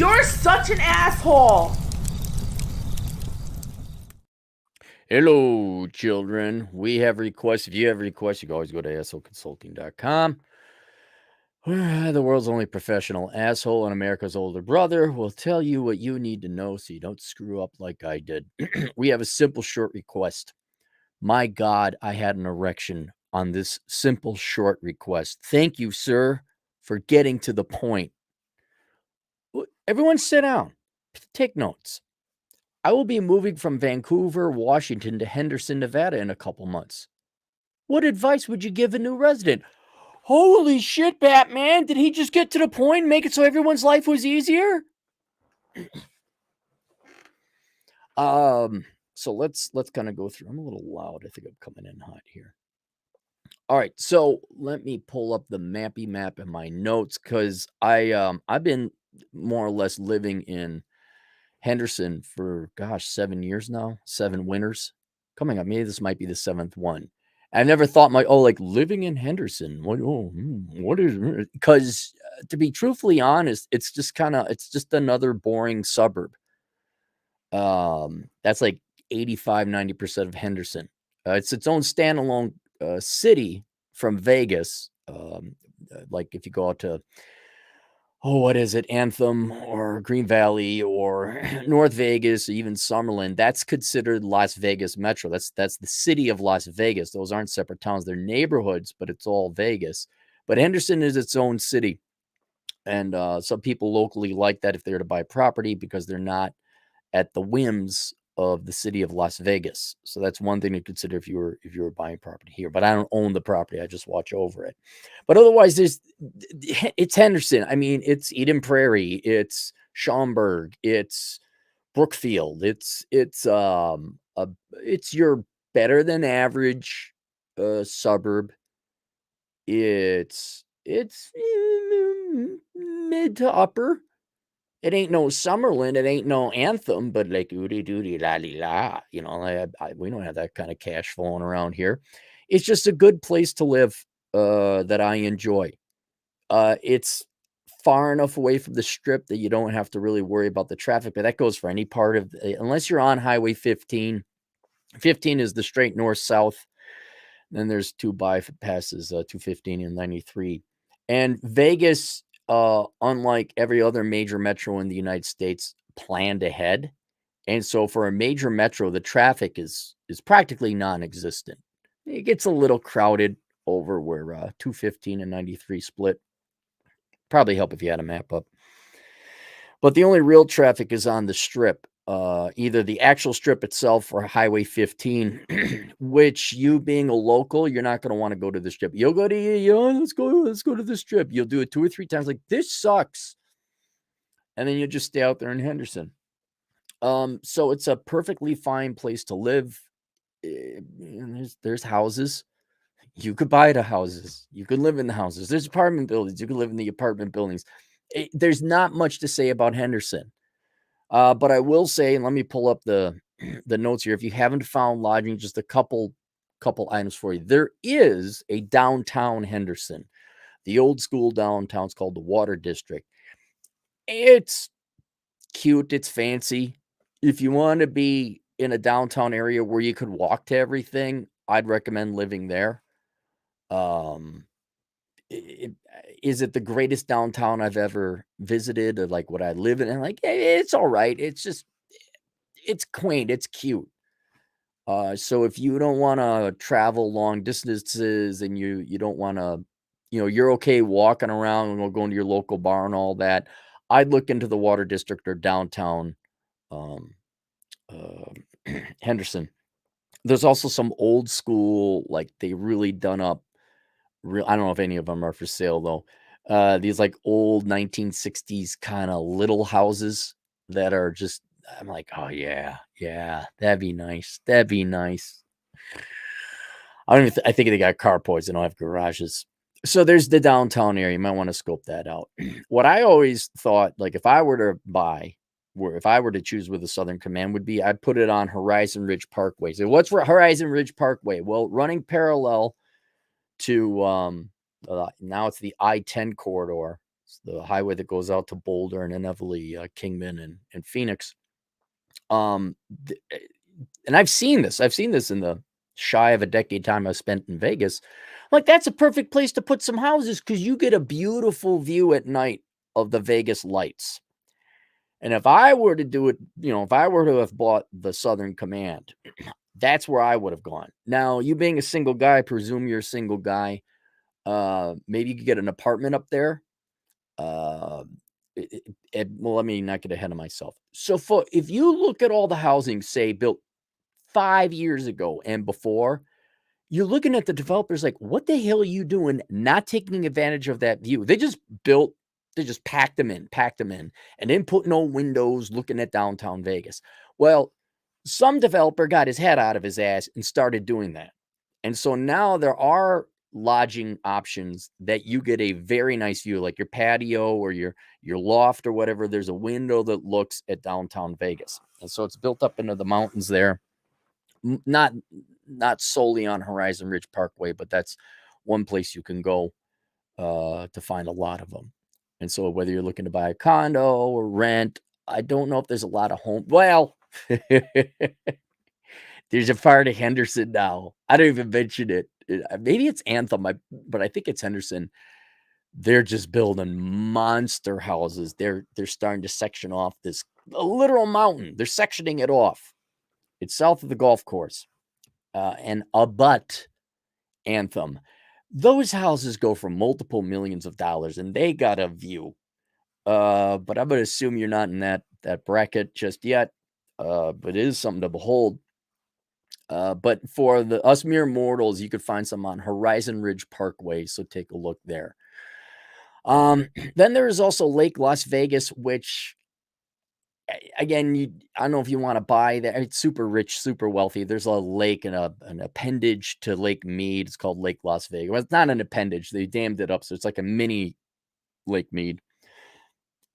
You're such an asshole. Hello, children. We have requests. If you have requests, you can always go to assholeconsulting.com. The world's only professional asshole and America's older brother will tell you what you need to know so you don't screw up like I did. We have a simple, short request. My God, I had an erection on this simple, short request. Thank you, sir, for getting to the point. Everyone sit down. Take notes. I will be moving from Vancouver, Washington to Henderson, Nevada in a couple months. What advice would you give a new resident? Holy shit, Batman. Did he just get to the point and make it so everyone's life was easier? So let's kind of go through. I'm a little loud. I think I'm coming in hot here. All right, so let me pull up the mappy map in my notes because I've been more or less living in Henderson for 7 years now, 7 winters coming up. Maybe this might be the 7th one. I've never thought like living in Henderson. What is, because to be truthfully honest, it's just another boring suburb. That's like 85-90% of Henderson. It's its own standalone city from Vegas. Like if you go out to what is it, Anthem or Green Valley or North Vegas, or even Summerlin, that's considered Las Vegas Metro. That's the city of Las Vegas. Those aren't separate towns. They're neighborhoods, but it's all Vegas. But Henderson is its own city. And some people locally like that if they're to buy property because they're not at the whims of the city of Las Vegas. So that's one thing to consider if you were buying property here. But I don't own the property; I just watch over it. But otherwise, it's Henderson. I mean, it's Eden Prairie, it's Schaumburg, it's Brookfield, it's your better than average suburb. It's mid to upper. It ain't no Summerlin, it ain't no Anthem, but like oody doody la la, we don't have that kind of cash flowing around here. It's just a good place to live that I enjoy. It's far enough away from the strip that you don't have to really worry about the traffic, but that goes for any part of unless you're on Highway 15. 15 is the straight north-south. Then there's 2 bypasses, 215 and 93. And Vegas, unlike every other major metro in the United States, planned ahead. And so for a major metro, the traffic is practically non-existent. It gets a little crowded over where 215 and 93 split. Probably help if you had a map up. But the only real traffic is on the strip, either the actual strip itself or Highway 15, which you being a local, you're not going to want to go to the strip. You'll go to, let's go to the strip. You'll do it 2 or 3 times like, this sucks. And then you'll just stay out there in Henderson. So it's a perfectly fine place to live. There's houses. You could buy the houses. You could live in the houses. There's apartment buildings. You can live in the apartment buildings. There's not much to say about Henderson. But I will say, and let me pull up the notes here. If you haven't found lodging, just a couple items for you. There is a downtown Henderson. The old school downtown's called the Water District. It's cute. It's fancy. If you want to be in a downtown area where you could walk to everything, I'd recommend living there. Is it the greatest downtown I've ever visited, or like what I live in? And like, it's all right. It's just, it's quaint. It's cute. So if you don't want to travel long distances and you don't want to, you're okay walking around and going to your local bar and all that, I'd look into the Water District or downtown Henderson. There's also some old school, like they really done up. I don't know if any of them are for sale though. These like old 1960s kind of little houses that are just, I'm like, oh yeah, that'd be nice. That'd be nice. I think they got carports. They don't have garages. So there's the downtown area. You might want to scope that out. What I always thought, like if I were to buy, if I were to choose where the Southern Command would be, I'd put it on Horizon Ridge Parkway. So what's Horizon Ridge Parkway? Well, running parallel to now it's the I-10 corridor. It's the highway that goes out to Boulder and inevitably Kingman and Phoenix. Um, and I've seen this. I've seen this in the shy of a decade time I spent in Vegas. Like, that's a perfect place to put some houses because you get a beautiful view at night of the Vegas lights. And if I were to do it, if I were to have bought the Southern Command, that's where I would have gone. Now, you being a single guy, I presume you're a single guy. Maybe you could get an apartment up there. Uh, well, let me not get ahead of myself. So, if you look at all the housing, say, built 5 years ago and before, you're looking at the developers like, what the hell are you doing not taking advantage of that view? They just packed them in, and then put no windows looking at downtown Vegas. Well, some developer got his head out of his ass and started doing that. And so now there are lodging options that you get a very nice view, like your patio or your loft or whatever. There's a window that looks at downtown Vegas. And so it's built up into the mountains there. Not solely on Horizon Ridge Parkway, but that's one place you can go to find a lot of them. And so whether you're looking to buy a condo or rent, I don't know if there's a lot of home. Well, there's a part of Henderson now. I don't even mention it. Maybe it's Anthem, but I think it's Henderson. They're just building monster houses. They're starting to section off a literal mountain. They're sectioning it off. It's south of the golf course. And abut Anthem. Those houses go for multiple millions of dollars, and they got a view. But I'm going to assume you're not in that bracket just yet. But it is something to behold. But for us mere mortals, you could find some on Horizon Ridge Parkway, so take a look there. Then there is also Lake Las Vegas, which, again, I don't know if you want to buy that. It's super rich, super wealthy. There's a lake and an appendage to Lake Mead. It's called Lake Las Vegas. Well, it's not an appendage. They dammed it up, so it's like a mini Lake Mead.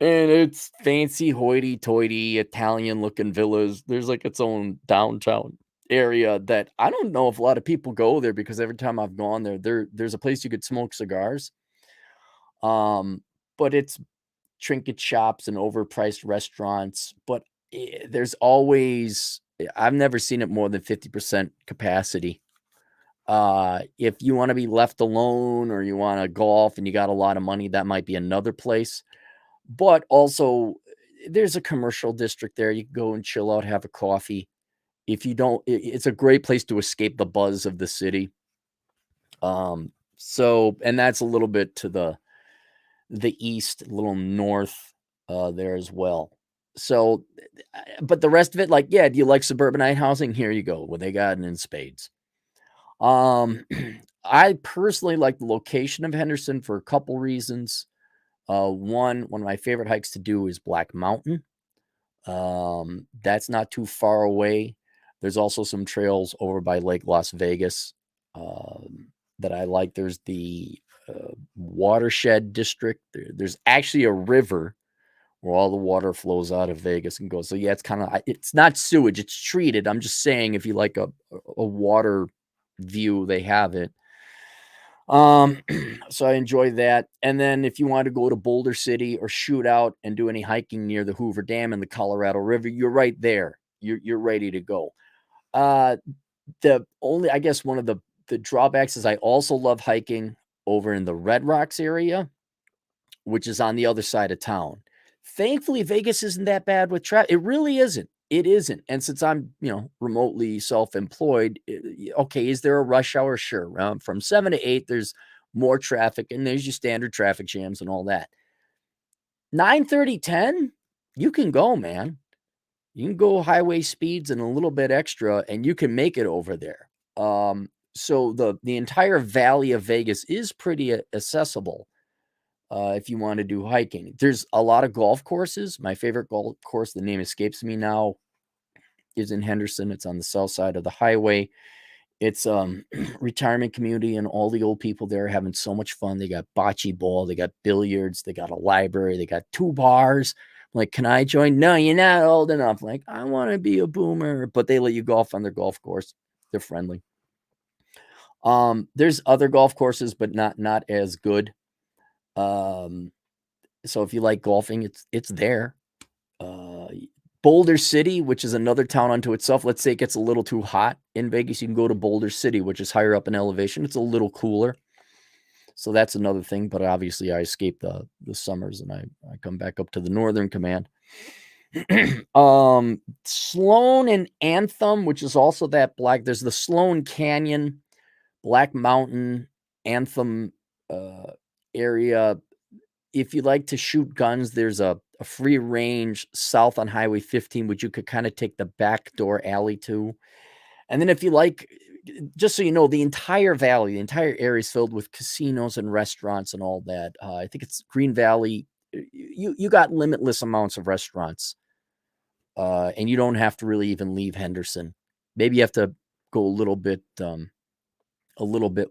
And it's fancy, hoity-toity, Italian-looking villas. There's like its own downtown area that I don't know if a lot of people go there, because every time I've gone there's a place you could smoke cigars. But it's trinket shops and overpriced restaurants, but there's always, I've never seen it more than 50% capacity. If you want to be left alone or you want to golf and you got a lot of money, that might be another place. But also, there's a commercial district there. You can go and chill out, have a coffee. If you don't, it's a great place to escape the buzz of the city. So, and that's a little bit to the east, a little north there as well. So, but the rest of it, like, yeah, do you like suburbanite housing? Here you go. Well, they got it in spades. I personally like the location of Henderson for a couple reasons. One of my favorite hikes to do is Black Mountain. That's not too far away. There's also some trails over by Lake Las Vegas that I like. There's the watershed district. There's actually a river where all the water flows out of Vegas and goes. So yeah, it's not sewage, it's treated. I'm just saying, if you like a water view, they have it. So I enjoy that. And then if you want to go to Boulder City or shoot out and do any hiking near the Hoover Dam and the Colorado River, you're right there. You're ready to go. The only, I guess, one of the drawbacks is I also love hiking over in the Red Rocks area, which is on the other side of town. Thankfully, Vegas isn't that bad with traffic. It really isn't. It isn't. And since I'm, remotely self-employed, okay, is there a rush hour? Sure. From 7 to 8, there's more traffic, and there's your standard traffic jams and all that. 9:30, 10, you can go, man. You can go highway speeds and a little bit extra, and you can make it over there. So the entire valley of Vegas is pretty accessible if you want to do hiking. There's a lot of golf courses. My favorite golf course, the name escapes me now, is in Henderson. It's on the south side of the highway. It's retirement community, and all the old people there are having so much fun. They got bocce ball, they got billiards, they got a library, they got 2 bars. I'm like, can I join? No, you're not old enough. Like, I want to be a boomer, but they let you golf on their golf course. They're friendly. There's other golf courses, but not as good. So if you like golfing, it's there. Boulder City, which is another town unto itself. Let's say it gets a little too hot in Vegas, you can go to Boulder City, which is higher up in elevation. It's a little cooler. So that's another thing. But obviously, I escape the summers and I come back up to the Northern Command. Sloan and Anthem, which is also that black. There's the Sloan Canyon, Black Mountain, Anthem area. If you like to shoot guns, there's a free range south on Highway 15, which you could kind of take the back door alley to. And then if you like, just so you know, the entire valley, the entire area is filled with casinos and restaurants and all that. I think it's Green Valley. You got limitless amounts of restaurants. And you don't have to really even leave Henderson. Maybe you have to go a little bit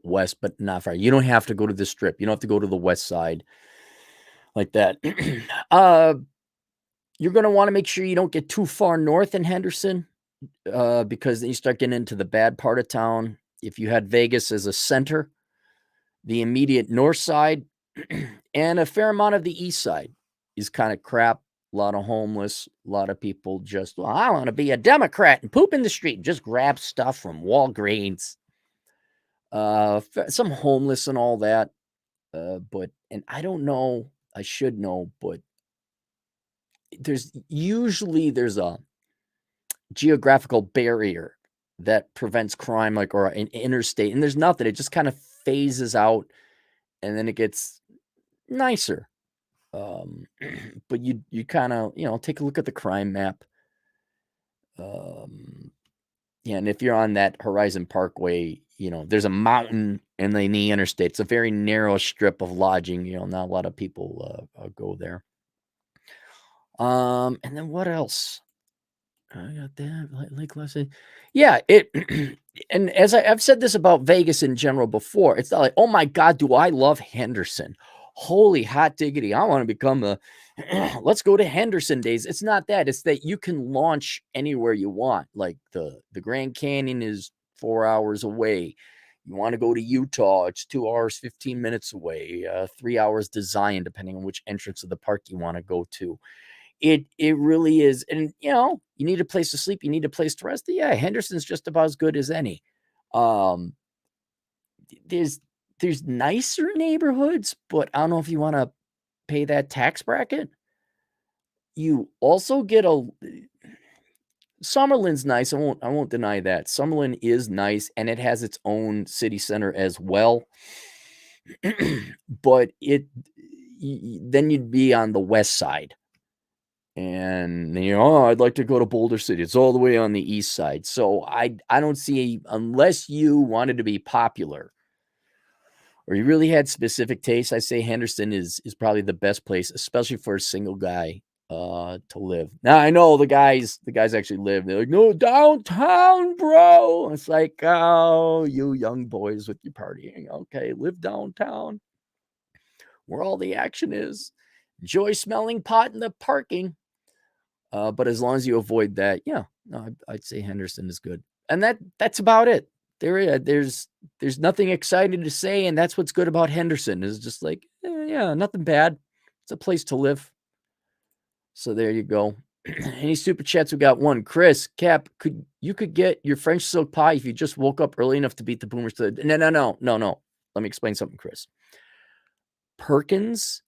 west, but not far. You don't have to go to the Strip. You don't have to go to the west side like that. You're going to want to make sure you don't get too far north in Henderson, because then you start getting into the bad part of town. If you had Vegas as a center, the immediate north side and a fair amount of the east side is kind of crap. A lot of homeless, a lot of people just, well, I want to be a Democrat and poop in the street and just grab stuff from Walgreens. Some homeless and all that. But I don't know, I should know, but there's a geographical barrier that prevents crime, like, or an interstate, and there's nothing. It just kind of phases out and then it gets nicer. But you kind of, take a look at the crime map. Yeah, and if you're on that Horizon Parkway, there's a mountain and then the interstate. It's a very narrow strip of lodging. Not a lot of people go there. And then what else? I got that Lake Leslie. Yeah, and as I've said this about Vegas in general before, it's not like, oh my God, do I love Henderson? Holy hot diggity, I want to become a let's go to Henderson days. It's not that. It's that you can launch anywhere you want. Like the Grand Canyon is 4 hours away. You want to go to Utah, it's 2 hours, 15 minutes away, 3 hours to Zion, depending on which entrance of the park you want to go to. It really is. And, you need a place to sleep. You need a place to rest. Yeah, Henderson's just about as good as any. There's nicer neighborhoods, but I don't know if you want to pay that tax bracket. You also get Summerlin's nice. I won't deny that. Summerlin is nice, and it has its own city center as well. But then you'd be on the west side. And I'd like to go to Boulder City. It's all the way on the east side. So I don't see, unless you wanted to be popular or you really had specific tastes, I say Henderson is probably the best place, especially for a single guy to live. Now I know the guys actually live. They're like, no, downtown, bro. It's like, oh, you young boys with your partying. Okay, live downtown where all the action is. Enjoy smelling pot in the parking. But as long as you avoid that, I'd say Henderson is good. And that's about it. There's nothing exciting to say, and that's what's good about Henderson. Is just like, nothing bad. It's a place to live. So there you go. Any super chats? We got one. Chris, Cap, could get your French silk pie if you just woke up early enough to beat the Boomers to the... No. Let me explain something, Chris. Perkins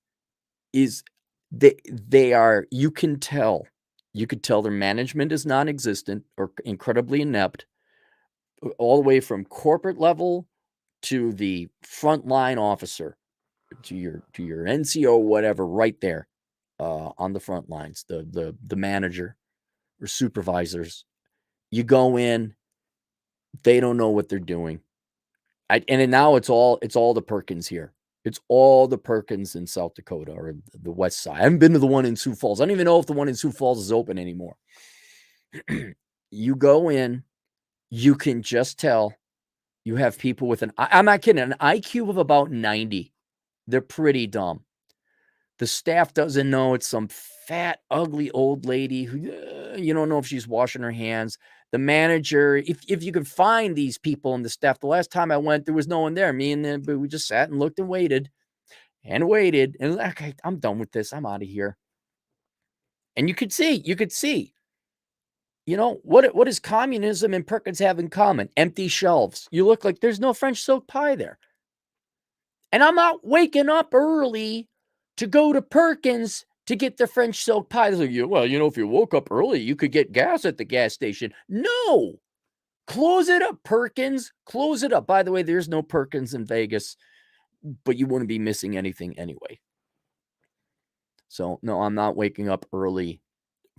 is they are, you could tell their management is non-existent or incredibly inept, all the way from corporate level to the frontline officer, to your NCO, whatever, right there on the front lines, the manager or supervisors. You go in, they don't know what they're doing. And now it's all the Perkins here. It's all the Perkins in South Dakota or the west side. I haven't been to the one in Sioux Falls. I don't even know if the one in Sioux Falls is open anymore. You go in, you can just tell you have people with I'm not kidding, an IQ of about 90. They're pretty dumb. The staff doesn't know. It's some fat, ugly old lady who you don't know if she's washing her hands. The manager, if you could find these people in the staff, the last time I went, there was no one there. We just sat and looked and waited. and waited. And okay, I'm done with this. I'm out of here. And you could see, what does communism and Perkins have in common? Empty shelves. You look like there's no French silk pie there. And I'm not waking up early to go to Perkins to get the French silk pie. Like, if you woke up early, you could get gas at the gas station. No. Close it up, Perkins. Close it up. By the way, there's no Perkins in Vegas, but you wouldn't be missing anything anyway. So, no, I'm not waking up early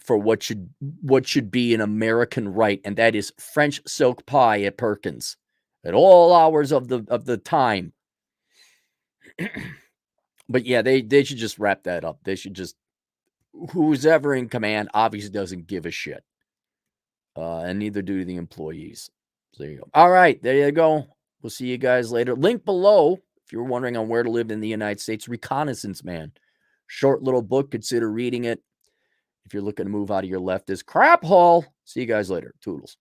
for what should be an American right, and that is French silk pie at Perkins at all hours of the time. But yeah, they should just wrap that up. They should just, who's ever in command obviously doesn't give a shit. And neither do the employees. So there you go. All right, there you go. We'll see you guys later. Link below if you're wondering on where to live in the United States. Reconnaissance Man. Short little book. Consider reading it if you're looking to move out of your leftist crap hole. See you guys later. Toodles.